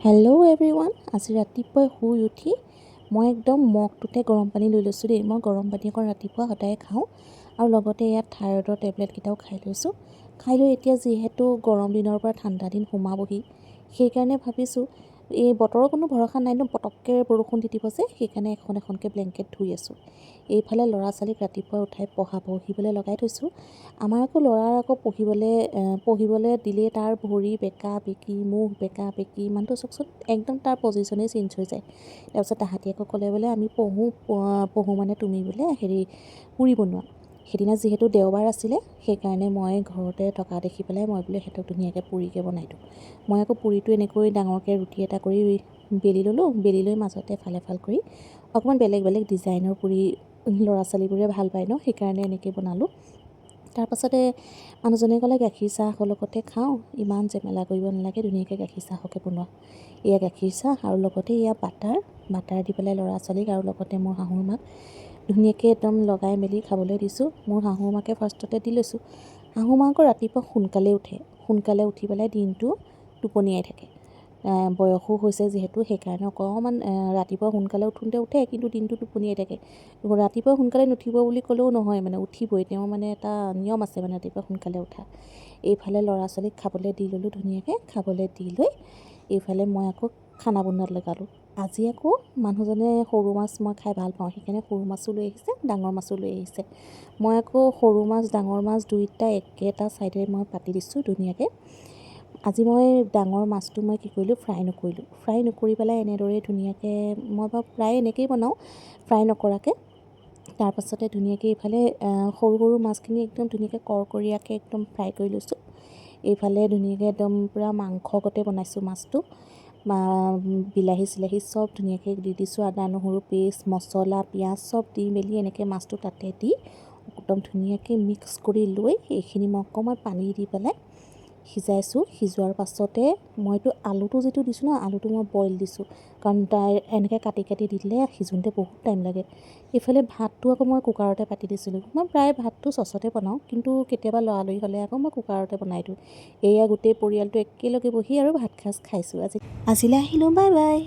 Hello' everyone. আজি ৰাতিপুৱাই শুই উঠি মই একদম মগটোতে গৰম পানী লৈ লৈছোঁ দেই। মই গৰম পানী অকণ ৰাতিপুৱা সদায় খাওঁ আৰু লগতে ইয়াত থাইৰয়ডৰ টেবলেটকেইটাও খাই লৈছোঁ। খাই লৈ এতিয়া যিহেতু গৰম দিনৰ পৰা ঠাণ্ডা দিন সোমাবহি, সেইকাৰণে ভাবিছোঁ এই বতৰৰ কোনো ভৰসা নাই ন, পটককৈ বৰষুণ দি দিব যে, সেইকাৰণে এখন এখনকৈ ব্লেংকেট ধুই আছোঁ। এইফালে ল'ৰা ছোৱালীক ৰাতিপুৱা উঠাই পঢ়িবলৈ লগাই থৈছোঁ। আমাৰ আকৌ ল'ৰাৰ আকৌ পঢ়িবলৈ দিলেই তাৰ ভৰি বেকা বেকি, মুখ বেকা বেকি, ইমানটো চাওকচোন, একদম তাৰ পজিশ্যনেই চেঞ্জ হৈ যায়। তাৰপিছত তাহাঁতি আকৌ ক'লে বোলে আমি পঢ়োঁ মানে তুমি বোলে পুৰি বনোৱা। সেইদিনা যিহেতু দেওবাৰ আছিলে, সেইকাৰণে মই ঘৰতে থকা দেখি পেলাই মই বোলে সিহঁতক ধুনীয়াকৈ পুৰিকৈ বনাই দিওঁ। মই আকৌ পুৰিটো এনেকৈ ডাঙৰকৈ ৰুটি এটা কৰি বেলি ল'লোঁ। বেলি লৈ মাজতে ফাল কৰি অকণমান বেলেগ বেলেগ ডিজাইনৰ পুৰি ল'ৰা ছোৱালীবোৰে ভাল পায় ন, সেইকাৰণে এনেকৈ বনালোঁ। তাৰপাছতে মানুহজনে ক'লে গাখীৰ চাহৰ লগতে খাওঁ, ইমান জেমেলা কৰিব নালাগে, ধুনীয়াকৈ গাখীৰ চাহকে বনোৱা। এয়া গাখীৰ চাহ আৰু লগতে এয়া বাটাৰ দি পেলাই ল'ৰা ছোৱালীক আৰু লগতে মোৰ শাহুৰ মাক ধুনীয়াকৈ একদম লগাই মেলি খাবলৈ দিছোঁ। মোৰ শাহু মাকে ফাৰ্ষ্টতে দি লৈছোঁ। শাহু মা আকৌ ৰাতিপুৱা সোনকালে উঠি পেলাই দিনটো টোপনিয়াই থাকে। বয়সো হৈছে যিহেতু, সেইকাৰণে অকণমান ৰাতিপুৱা সোনকালে উঠে, কিন্তু দিনটো টোপনিয়াই থাকে। ৰাতিপুৱা সোনকালে নুঠিব বুলি ক'লেও নহয়, মানে উঠিবই। তেওঁ মানে এটা নিয়ম আছে মানে ৰাতিপুৱা সোনকালে উঠা। এইফালে ল'ৰা ছোৱালীক খাবলৈ দি ল'লোঁ ধুনীয়াকৈ। খাবলৈ দি লৈ এইফালে মই আকৌ খানা বনোৱাত লগালোঁ। আজি আকৌ মানুহজনে সৰু মাছ মই খাই ভাল পাওঁ, সেইকাৰণে সৰু মাছো লৈ আহিছে, ডাঙৰ মাছো লৈ আহিছে। মই আকৌ সৰু মাছ ডাঙৰ মাছ দুয়োটা একেটা ছাইডে মই পাতি দিছোঁ ধুনীয়াকৈ। আজি মই ডাঙৰ মাছটো মই কি কৰিলোঁ, ফ্ৰাই নকৰি পেলাই এনেদৰেই ধুনীয়াকৈ, মই বাৰু প্ৰায় এনেকৈয়ে বনাওঁ, ফ্ৰাই নকৰাকৈ। তাৰপাছতে ধুনীয়াকৈ এইফালে সৰু সৰু মাছখিনি একদম ধুনীয়াকৈ কৰকৰীয়াকৈ একদম ফ্ৰাই কৰি লৈছোঁ। এইফালে ধুনীয়াকৈ একদম পূৰা মাংস গতে বনাইছোঁ মাছটো। বিলাহী চিলাহী চব ধুনীয়াকৈ দি দিছোঁ, আদা নহৰু পেষ্ট, মছলা পিঁয়াজ চব দি মেলি এনেকৈ মাছটো তাতে দি একদম ধুনীয়াকৈ মিক্স কৰি লৈ এইখিনি মই অকণমান পানী দি পেলাই সিজাইছোঁ। সিজোৱাৰ পাছতে মইতো আলুটো যিটো দিছোঁ ন, আলুটো মই বইল দিছোঁ, কাৰণ এনেকৈ কাটি দি দিলে সিজোঁতে বহুত টাইম লাগে। এইফালে ভাতটো আকৌ মই কুকাৰতে পাতি দিছিলোঁ। মই প্ৰায় ভাতটো চচতে বনাওঁ, কিন্তু কেতিয়াবা লৰালৰি হ'লে আকৌ মই কুকাৰতে বনাই দিওঁ। এয়া গোটেই পৰিয়ালটো একেলগে বহি আৰু ভাত সাজ খাইছোঁ। আজিলৈ আহিলোঁ, বাই বাই।